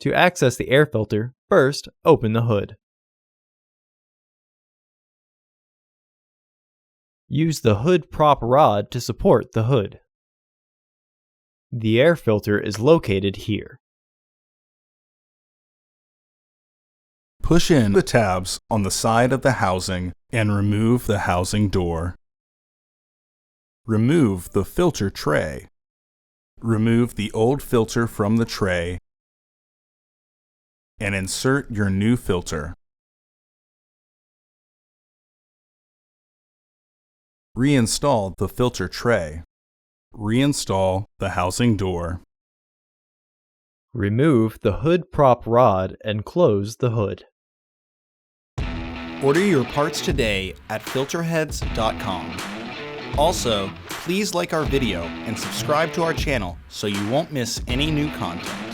To access the air filter, first open the hood. Use the hood prop rod to support the hood. The air filter is located here. Push in the tabs on the side of the housing and remove the housing door. Remove the filter tray. Remove the old filter from the tray and insert your new filter. Reinstall the filter tray. Reinstall the housing door. Remove the hood prop rod and close the hood. Order your parts today at filterheads.com. Also, please like our video and subscribe to our channel so you won't miss any new content.